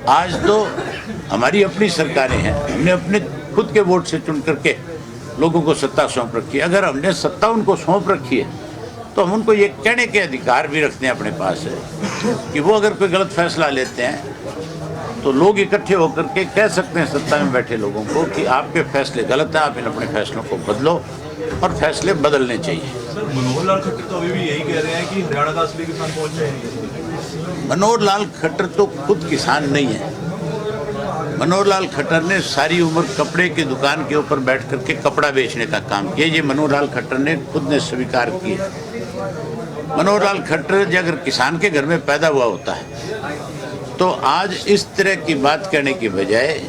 आज तो हमारी अपनी सरकारें हैं, हमने अपने खुद के वोट से चुन करके लोगों को सत्ता सौंप रखी है। अगर हमने सत्ता उनको सौंप रखी है तो हम उनको ये कहने के अधिकार भी रखते हैं अपने पास है कि वो अगर कोई गलत फैसला लेते हैं तो लोग इकट्ठे होकर के कह सकते हैं सत्ता में बैठे लोगों को कि आपके फैसले गलत हैं, आप इन अपने फैसलों को बदलो, और फैसले बदलने चाहिए। मनोहर लाल खट्टर तो अभी भी यही कह रहे हैं कि हरियाणा का असली किसान पहुंच जाएंगे। मनोहर लाल खट्टर तो खुद किसान नहीं है। मनोहर लाल खट्टर ने सारी उम्र कपड़े की दुकान के ऊपर बैठ करके कपड़ा बेचने का काम किया। ये मनोहर लाल खट्टर ने खुद ने स्वीकार किया। मनोहर लाल खट्टर अगर किसान के घर में पैदा हुआ होता है तो आज इस तरह की बात कहने की बजाय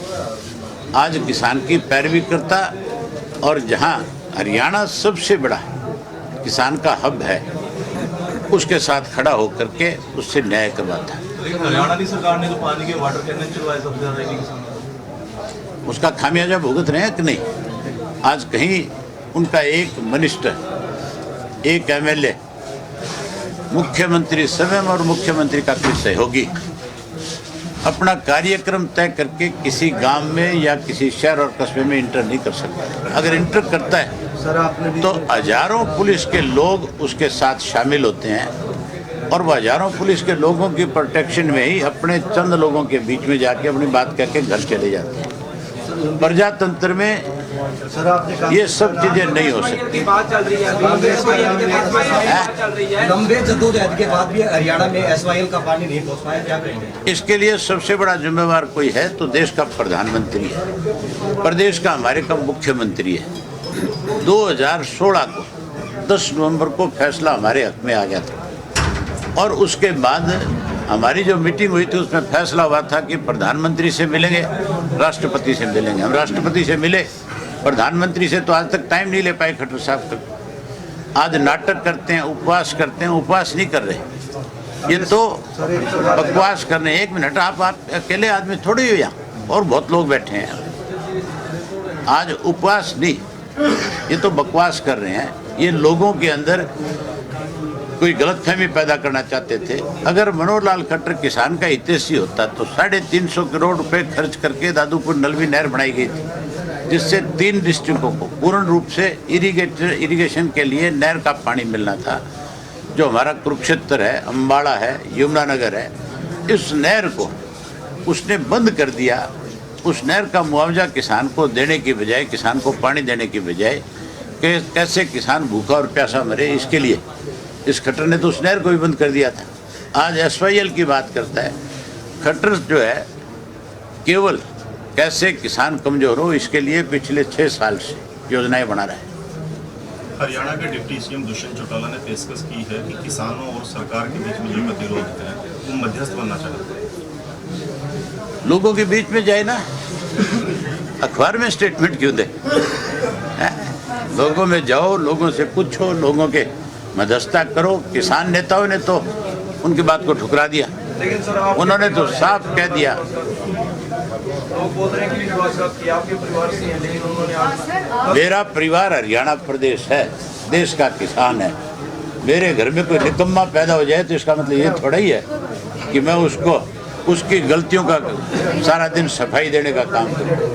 आज किसान की पैरवी करता, और जहां हरियाणा सबसे बड़ा किसान का हब है उसके साथ खड़ा होकर के उससे न्याय करवाता। लेकिन हरियाणा की सरकार ने तो पानी के वाटर कैनन चलवाए सबसे ज्यादा किसान, उसका खामियाजा भुगत रहे हैं कि नहीं। आज कहीं उनका एक मिनिस्टर, एक एमएलए मुख्यमंत्री स्वयं और मुख्यमंत्री का कोई सहयोगी अपना कार्यक्रम तय करके किसी गांव में या किसी शहर और कस्बे में इंटर नहीं कर सकता। अगर इंटर करता है तो हजारों पुलिस के लोग उसके साथ शामिल होते हैं और वह हजारों पुलिस के लोगों की प्रोटेक्शन में ही अपने चंद लोगों के बीच में जाके अपनी बात कह के घर चले जाते हैं। प्रजातंत्र में ये सब चीजें नहीं हो सकती। लंबे जद्दोजहद के बाद भी हरियाणा में एसवाईएल का पानी नहीं पहुंच पाया, क्या करेंगे? इसके लिए सबसे बड़ा जिम्मेवार कोई है तो देश का प्रधानमंत्री है, प्रदेश का हमारे का मुख्यमंत्री है। 2016 को 10 नवंबर को फैसला हमारे हक में आ गया था और उसके बाद हमारी जो मीटिंग हुई थी उसमें फैसला हुआ था कि प्रधानमंत्री से मिलेंगे, राष्ट्रपति से मिलेंगे। हम राष्ट्रपति से मिले, प्रधानमंत्री से तो आज तक टाइम नहीं ले पाए खट्टर साहब तक। आज नाटक करते हैं, उपवास करते हैं। उपवास नहीं कर रहे, ये तो बकवास कर रहे हैं। 1 मिनट, आप अकेले आदमी थोड़ी हो यहाँ, और बहुत लोग बैठे हैं। आज उपवास नहीं, ये तो बकवास कर रहे हैं। ये लोगों के अंदर कोई गलतफहमी पैदा करना चाहते थे। अगर मनोहर लाल खट्टर किसान का हितैषी होता तो 350 करोड़ रुपए खर्च करके दादूपुर नलवी नहर बनाई गई थी, जिससे 3 डिस्ट्रिक्टों को पूर्ण रूप से इरिगेशन के लिए नहर का पानी मिलना था। जो हमारा कुरुक्षेत्र है, अम्बाड़ा है, यमुनानगर है, इस नहर को उसने बंद कर दिया। उस नहर का मुआवजा किसान को देने की बजाय, किसान को पानी देने की बजाय कैसे किसान भूखा और प्यासा मरे, इसके लिए इस खट्टर ने तो उस नहर को भी बंद कर दिया था। आज एसवाईएल की बात करता है। खट्टर जो है केवल कैसे किसान कमजोर हो इसके लिए पिछले 6 साल से योजनाएं बना रहा है। हरियाणा के डिप्टी सीएम दुष्यंत चौटाला ने पेशकश की है कि किसानों और सरकार के बीच में जो गतिरोध है वो मध्यस्थ बनना चाहते हैं। लोगों के बीच में जाए ना, अखबार में स्टेटमेंट क्यों दे? लोगों में जाओ, लोगों से पूछो, लोगों के मध्यस्थता करो। किसान नेताओं ने तो उनकी बात को ठुकरा दिया। उन्होंने तो साफ कह दिया। मेरा परिवार हरियाणा प्रदेश है, देश का किसान है। मेरे घर में कोई निकम्मा पैदा हो जाए तो इसका मतलब ये थोड़ा ही है कि मैं उसको उसकी गलतियों का सारा दिन सफाई देने का काम करूँ।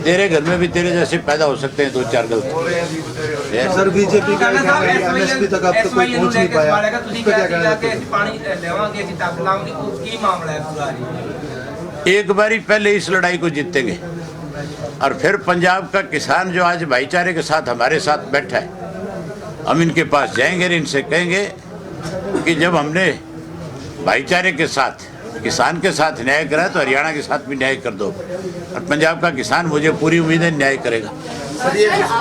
तेरे घर में भी तेरे जैसे पैदा हो सकते हैं 2-4 गलती। सर, बीजेपी का एमएसपी तक अब तक कोई पहुंच नहीं पाया। एक बारी पहले इस लड़ाई को जीतेंगे और फिर पंजाब का किसान जो आज भाईचारे के साथ हमारे साथ बैठा है, हम इनके पास जाएंगे, इनसे कहेंगे कि जब हमने भाईचारे के साथ किसान के साथ न्याय करा तो हरियाणा के साथ भी न्याय कर दो। और पंजाब का किसान, मुझे पूरी उम्मीद है, न्याय करेगा।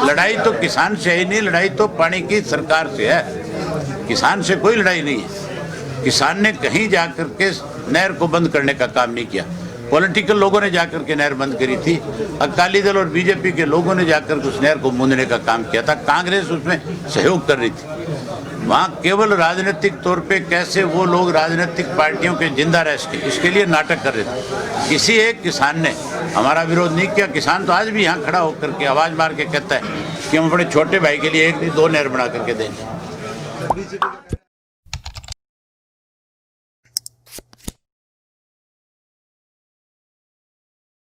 लड़ाई तो किसान से ही नहीं, लड़ाई तो पानी की सरकार से है। किसान से कोई लड़ाई नहीं है। किसान ने कहीं जाकर के नहर को बंद करने का काम नहीं किया। पॉलिटिकल लोगों ने जाकर के नहर बंद करी थी। अकाली दल और बीजेपी के लोगों ने जाकर उस नहर को मूंदने का काम किया था। कांग्रेस उसमें सहयोग कर रही थी। वहाँ केवल राजनीतिक तौर पे कैसे वो लोग राजनीतिक पार्टियों के जिंदा रह सके, इसके लिए नाटक कर रहे थे। किसी एक किसान ने हमारा विरोध नहीं किया। किसान तो आज भी यहाँ खड़ा होकर के आवाज़ मार के कहता है कि हम अपने छोटे भाई के लिए 1 नहीं 2 नहर बना करके देंगे।